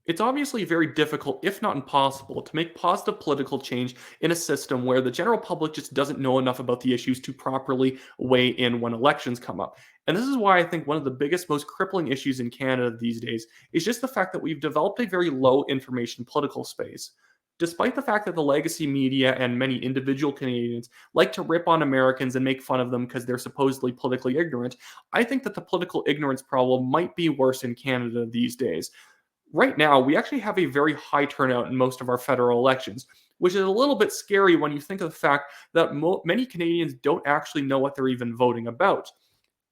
It's obviously very difficult, if not impossible, to make positive political change in a system where the general public just doesn't know enough about the issues to properly weigh in when elections come up. And this is why I think one of the biggest, most crippling issues in Canada these days is just the fact that we've developed a very low information political space. Despite the fact that the legacy media and many individual Canadians like to rip on Americans and make fun of them because they're supposedly politically ignorant, I think that the political ignorance problem might be worse in Canada these days. Right now, we actually have a very high turnout in most of our federal elections, which is a little bit scary when you think of the fact that many Canadians don't actually know what they're even voting about.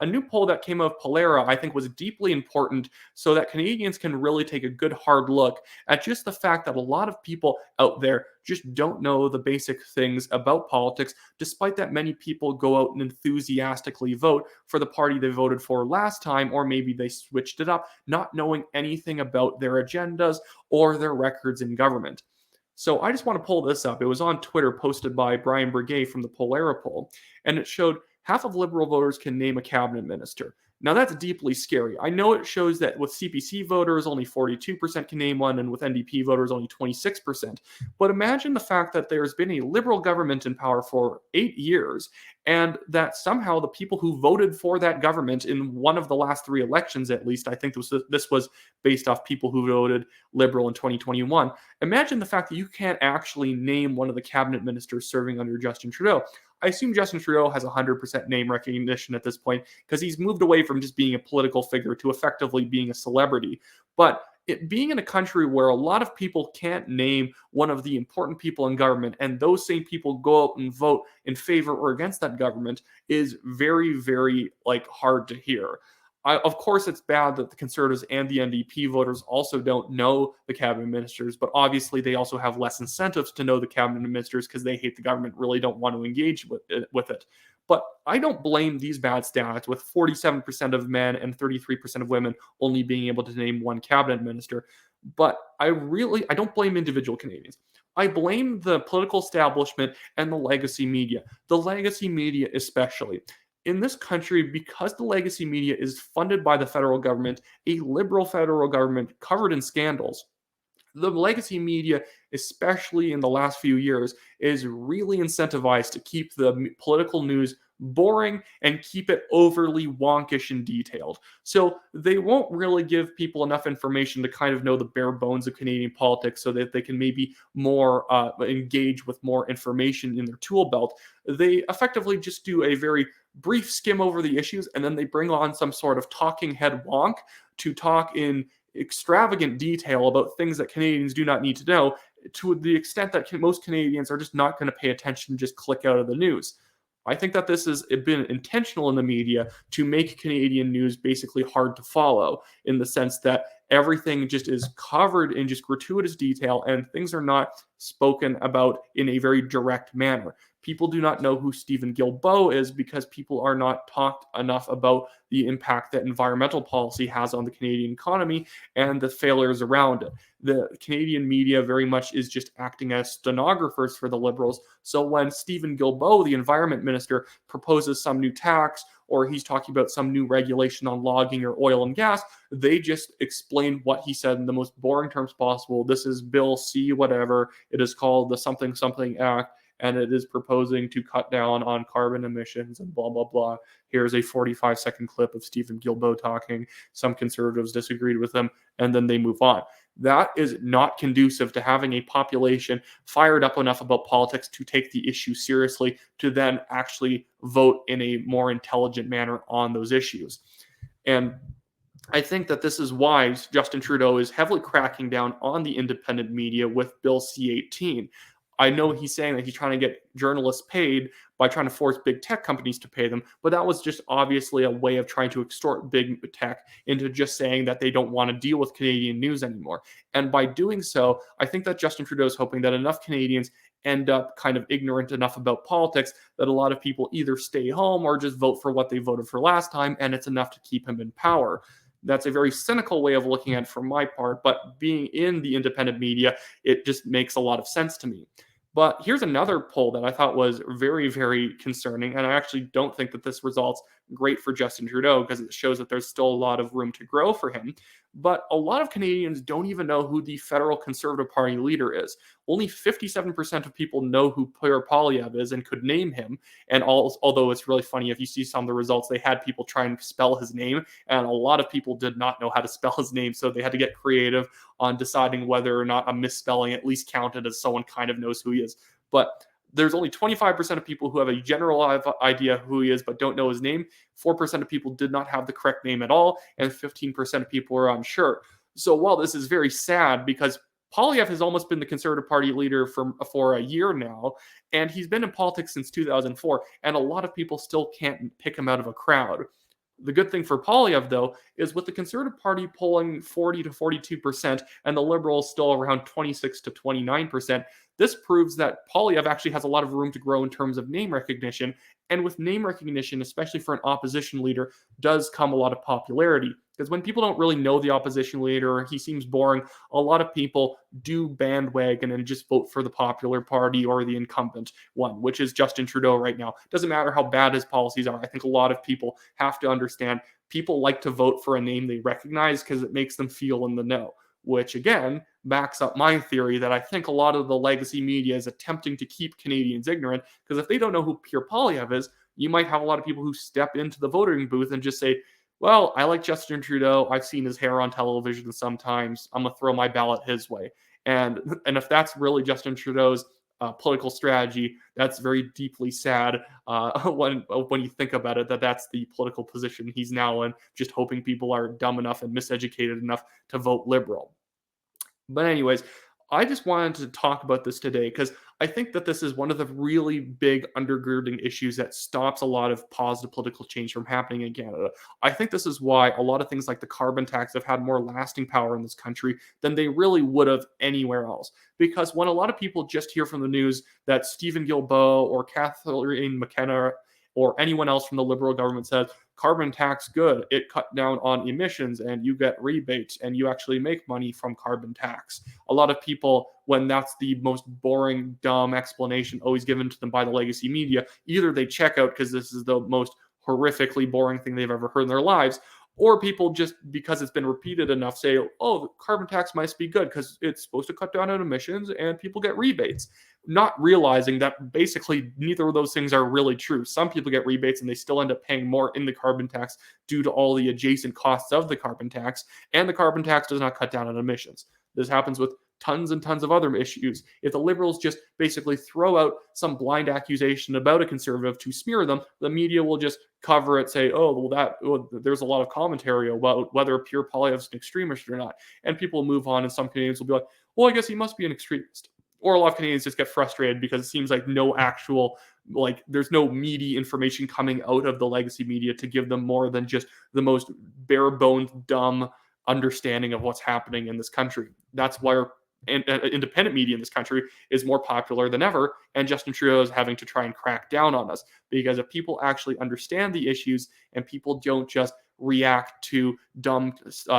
A new poll that came out of Polera, I think, was deeply important so that Canadians can really take a good hard look at just the fact that a lot of people out there just don't know the basic things about politics, despite that many people go out and enthusiastically vote for the party they voted for last time, or maybe they switched it up, not knowing anything about their agendas or their records in government. So I just want to pull this up. It was on Twitter, posted by Brian Brigay from the Polera poll, and it showed half of Liberal voters can name a cabinet minister. Now that's deeply scary. I know it shows that with CPC voters, only 42% can name one, and with NDP voters, only 26%. But imagine the fact that there's been a Liberal government in power for 8 years, and that somehow the people who voted for that government in one of the last three elections, at least, I think this was based off people who voted Liberal in 2021. Imagine the fact that you can't actually name one of the cabinet ministers serving under Justin Trudeau. I assume Justin Trudeau has 100% name recognition at this point because he's moved away from just being a political figure to effectively being a celebrity. But being in a country where a lot of people can't name one of the important people in government, and those same people go out and vote in favor or against that government, is very, very hard to hear. Of course, it's bad that the Conservatives and the NDP voters also don't know the cabinet ministers, but obviously they also have less incentives to know the cabinet ministers because they hate the government, really don't want to engage with it. But I don't blame these bad stats with 47% of men and 33% of women only being able to name one cabinet minister. But I don't blame individual Canadians. I blame the political establishment and the legacy media. The legacy media, especially in this country, because the legacy media is funded by the federal government, a liberal federal government covered in scandals. The legacy media, especially in the last few years, is really incentivized to keep the political news boring and keep it overly wonkish and detailed. So they won't really give people enough information to kind of know the bare bones of Canadian politics so that they can maybe more engage with more information in their tool belt. They effectively just do a very brief skim over the issues, and then they bring on some sort of talking head wonk to talk in extravagant detail about things that Canadians do not need to know, to the extent that most Canadians are just not going to pay attention, just click out of the news. I think that this has been intentional in the media to make Canadian news basically hard to follow, in the sense that everything just is covered in just gratuitous detail and things are not spoken about in a very direct manner. People do not know who Stephen Guilbeault is because people are not talked enough about the impact that environmental policy has on the Canadian economy and the failures around it. The Canadian media very much is just acting as stenographers for the Liberals. So when Stephen Guilbeault, the environment minister, proposes some new tax or he's talking about some new regulation on logging or oil and gas, they just explain what he said in the most boring terms possible. This is Bill C whatever. It is called the something something act, and it is proposing to cut down on carbon emissions and blah, blah, blah. Here's a 45-second clip of Stephen Guilbeault talking. Some conservatives disagreed with him, and then they move on. That is not conducive to having a population fired up enough about politics to take the issue seriously, to then actually vote in a more intelligent manner on those issues. And I think that this is why Justin Trudeau is heavily cracking down on the independent media with Bill C-18. I know he's saying that he's trying to get journalists paid by trying to force big tech companies to pay them, but that was just obviously a way of trying to extort big tech into just saying that they don't want to deal with Canadian news anymore. And by doing so, I think that Justin Trudeau is hoping that enough Canadians end up kind of ignorant enough about politics that a lot of people either stay home or just vote for what they voted for last time, and it's enough to keep him in power. That's a very cynical way of looking at it from my part, but being in the independent media, it just makes a lot of sense to me. But here's another poll that I thought was very, very concerning, and I actually don't think that this result's great for Justin Trudeau because it shows that there's still a lot of room to grow for him. But a lot of Canadians don't even know who the federal Conservative Party leader is. Only 57% of people know who Pierre Poilievre is and could name him. And although it's really funny, if you see some of the results, they had people try and spell his name, and a lot of people did not know how to spell his name, so they had to get creative on deciding whether or not a misspelling at least counted as someone kind of knows who he is. But there's only 25% of people who have a general idea who he is but don't know his name. 4% of people did not have the correct name at all, and 15% of people are unsure. So while this is very sad because Poilievre has almost been the Conservative Party leader for a year now, and he's been in politics since 2004, and a lot of people still can't pick him out of a crowd. The good thing for Poilievre, though, is with the Conservative Party polling 40 to 42% and the Liberals still around 26 to 29%, this proves that Poilievre actually has a lot of room to grow in terms of name recognition. And with name recognition, especially for an opposition leader, does come a lot of popularity. Because when people don't really know the opposition leader or he seems boring, a lot of people do bandwagon and just vote for the popular party or the incumbent one, which is Justin Trudeau right now. Doesn't matter how bad his policies are. I think a lot of people have to understand people like to vote for a name they recognize because it makes them feel in the know, which again backs up my theory that I think a lot of the legacy media is attempting to keep Canadians ignorant, because if they don't know who Pierre Poilievre is, you might have a lot of people who step into the voting booth and just say, well, I like Justin Trudeau. I've seen his hair on television sometimes. I'm going to throw my ballot his way. And if that's really Justin Trudeau's political strategy, that's very deeply sad when you think about it, that that's the political position he's now in, just hoping people are dumb enough and miseducated enough to vote Liberal. But anyways, I just wanted to talk about this today because I think that this is one of the really big undergirding issues that stops a lot of positive political change from happening in Canada. I think this is why a lot of things like the carbon tax have had more lasting power in this country than they really would have anywhere else. Because when a lot of people just hear from the news that Stephen Guilbeault or Kathleen McKenna or anyone else from the Liberal government says, carbon tax good, it cut down on emissions and you get rebates and you actually make money from carbon tax. A lot of people, when that's the most boring, dumb explanation always given to them by the legacy media, either they check out because this is the most horrifically boring thing they've ever heard in their lives, or people just because it's been repeated enough say, oh, the carbon tax must be good because it's supposed to cut down on emissions and people get rebates, not realizing that basically neither of those things are really true. Some people get rebates and they still end up paying more in the carbon tax due to all the adjacent costs of the carbon tax, and the carbon tax does not cut down on emissions. This happens with tons and tons of other issues. If the Liberals just basically throw out some blind accusation about a Conservative to smear them, the media will just cover it, say, oh, well, there's a lot of commentary about whether Pierre Poilievre's an extremist or not. And people move on, and some Canadians will be like, well, I guess he must be an extremist. Or a lot of Canadians just get frustrated because it seems like there's no meaty information coming out of the legacy media to give them more than just the most bare bones, dumb understanding of what's happening in this country. That's why independent media in this country is more popular than ever, and Justin Trudeau is having to try and crack down on us, because if people actually understand the issues and people don't just react to dumb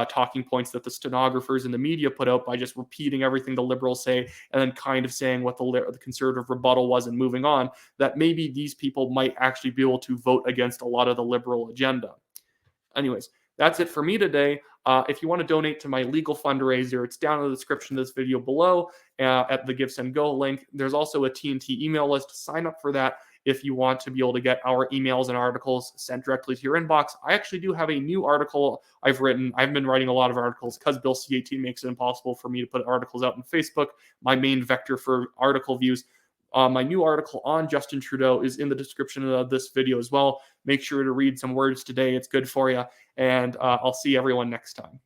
talking points that the stenographers and the media put out by just repeating everything the Liberals say and then kind of saying what the Conservative rebuttal was and moving on, that maybe these people might actually be able to vote against a lot of the Liberal agenda. Anyways, that's it for me today. If you want to donate to my legal fundraiser, it's down in the description of this video below at the Give, Send, Go link. There's also a TNT email list. Sign up for that if you want to be able to get our emails and articles sent directly to your inbox. I actually do have a new article I've written. I've been writing a lot of articles because Bill C-18 makes it impossible for me to put articles out on Facebook, my main vector for article views. My new article on Justin Trudeau is in the description of this video as well. Make sure to read some words today. It's good for you. And I'll see everyone next time.